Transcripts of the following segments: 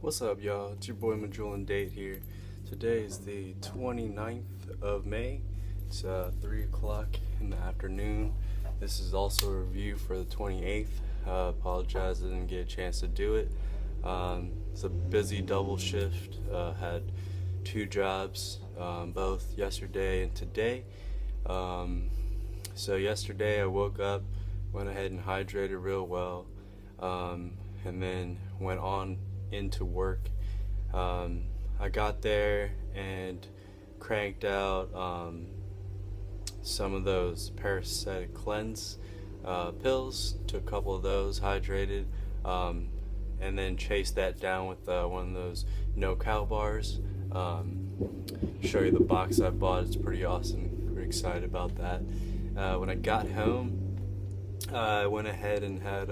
What's up, y'all? It's your boy Majulin Date here. Today is the 29th of May. It's 3 o'clock in the afternoon. This is also a review for the 28th. Apologize I didn't get a chance to do it. It's a busy double shift. Had two jobs, both yesterday and today. So yesterday I woke up, went ahead and hydrated real well, and then went on into work. I got there and cranked out some of those parasitic cleanse pills. Took a couple of those, hydrated, and then chased that down with one of those no-cow bars. Show you the box I bought. It's pretty awesome. Pretty excited about that. When I got home, I went ahead and had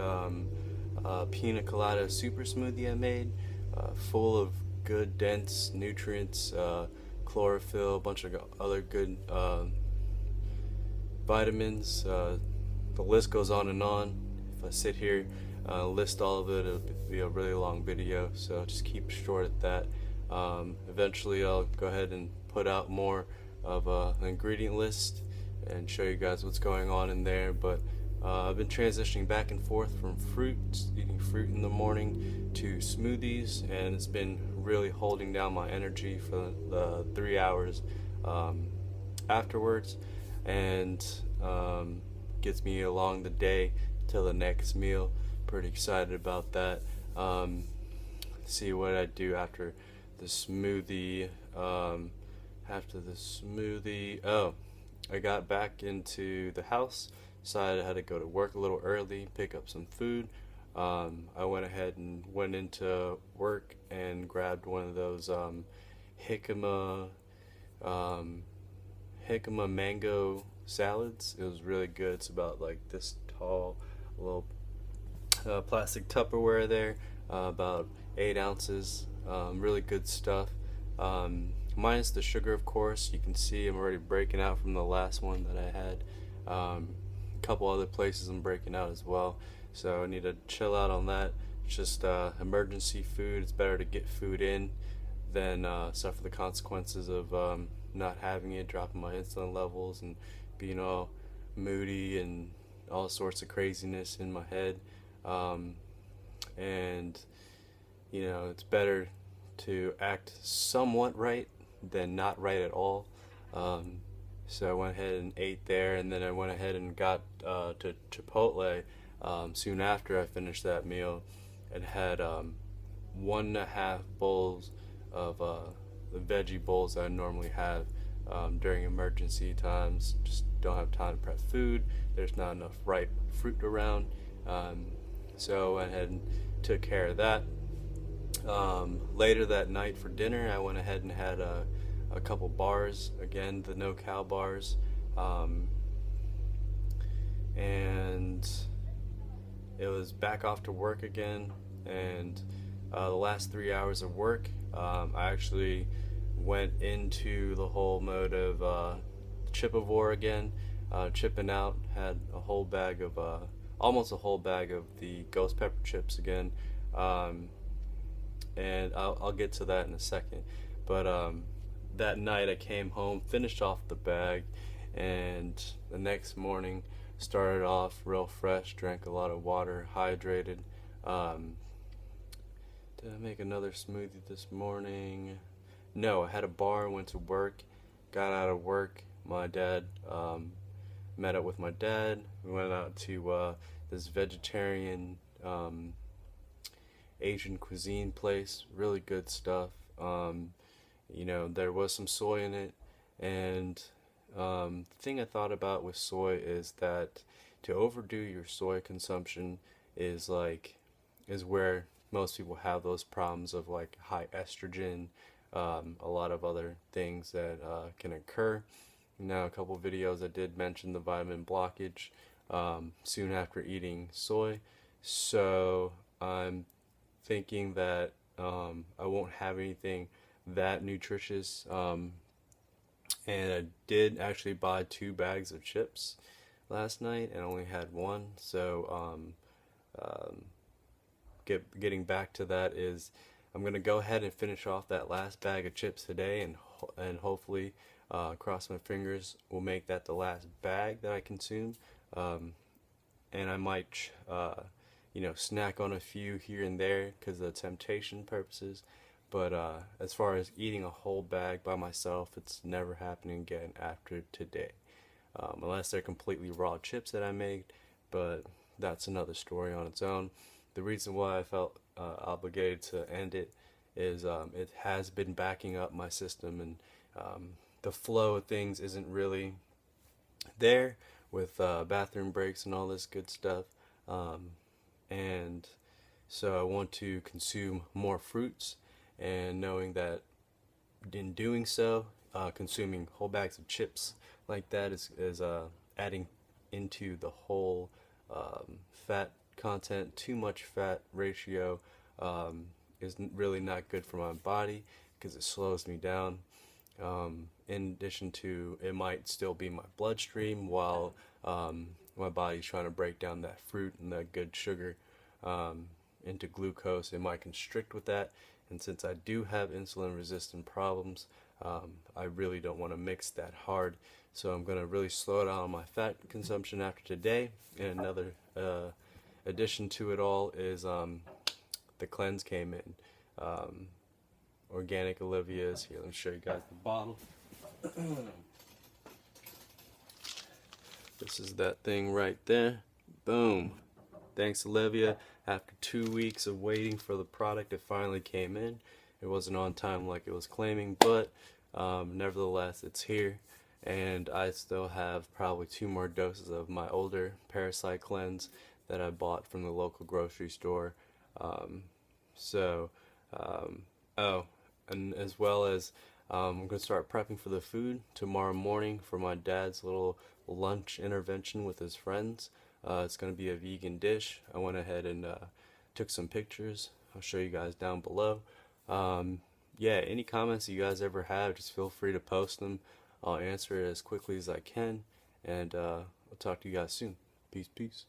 pina colada super smoothie I made, full of good dense nutrients, chlorophyll, a bunch of other good vitamins. The list goes on and on. If I sit here list all of it, it'll be a really long video, so just keep short at that. Eventually I'll go ahead and put out more of an ingredient list and show you guys what's going on in there, but I've been transitioning back and forth from eating fruit in the morning, to smoothies, and it's been really holding down my energy for the 3 hours afterwards, and gets me along the day till the next meal. Pretty excited about that. See what I do after the smoothie. Oh, I got back into the house. Decided I had to go to work a little early, pick up some food. I went ahead and went into work and grabbed one of those jicama mango salads. It was really good. It's about like this tall, a little plastic Tupperware there, about 8 ounces. Really good stuff. Minus the sugar, of course. You can see I'm already breaking out from the last one that I had. Couple other places I'm breaking out as well, so I need to chill out on that. It's just emergency food. It's better to get food in than suffer the consequences of not having it, dropping my insulin levels and being all moody and all sorts of craziness in my head. And you know, it's better to act somewhat right than not right at all. So I went ahead and ate there, and then I went ahead and got to Chipotle soon after I finished that meal, and had 1.5 bowls of the veggie bowls that I normally have during emergency times. Just don't have time to prep food. There's not enough ripe fruit around. So I went ahead and took care of that. Later that night for dinner, I went ahead and had a couple bars, again the no-cow bars, and it was back off to work again. And the last 3 hours of work, I actually went into the whole mode of chipavore again, chipping out. Had a whole bag of almost a whole bag of the ghost pepper chips again, and I'll get to that in a second. But that night I came home, finished off the bag, and the next morning started off real fresh, drank a lot of water, hydrated. Did I make another smoothie this morning? No, I had a bar, went to work, got out of work. My dad, met up with my dad. We went out to this vegetarian Asian cuisine place, really good stuff. You know, there was some soy in it, and the thing I thought about with soy is that to overdo your soy consumption is where most people have those problems of like high estrogen, a lot of other things that can occur. Now, a couple videos I did mention the vitamin blockage soon after eating soy, so I'm thinking that I won't have anything that nutritious, and I did actually buy 2 bags of chips last night and only had one. So getting back to that is I'm gonna go ahead and finish off that last bag of chips today, and hopefully, cross my fingers, we'll make that the last bag that I consume. Um, and I might, snack on a few here and there because of temptation purposes. But as far as eating a whole bag by myself, it's never happening again after today, unless they're completely raw chips that I made. But that's another story on its own. The reason why I felt obligated to end it is it has been backing up my system, and the flow of things isn't really there with bathroom breaks and all this good stuff. And so I want to consume more fruits, and knowing that in doing so, consuming whole bags of chips like that is adding into the whole fat content. Too much fat ratio is really not good for my body because it slows me down. In addition to, it might still be my bloodstream while my body's trying to break down that fruit and that good sugar into glucose. It might constrict with that, and since I do have insulin resistant problems, I really don't want to mix that hard. So I'm going to really slow down on my fat consumption after today. And another addition to it all is the cleanse came in. Organic Olivia's. Here, let me show you guys the bottle. This is that thing right there. Boom. Thanks, Olivia. After 2 weeks of waiting for the product, it finally came in. It wasn't on time like it was claiming, but nevertheless, it's here. And I still have probably 2 more doses of my older Parasite Cleanse that I bought from the local grocery store. Oh, and as well as I'm going to start prepping for the food tomorrow morning for my dad's little lunch intervention with his friends. It's going to be a vegan dish. I went ahead and took some pictures. I'll show you guys down below. Yeah, any comments you guys ever have, just feel free to post them. I'll answer it as quickly as I can, and I'll talk to you guys soon. Peace, peace.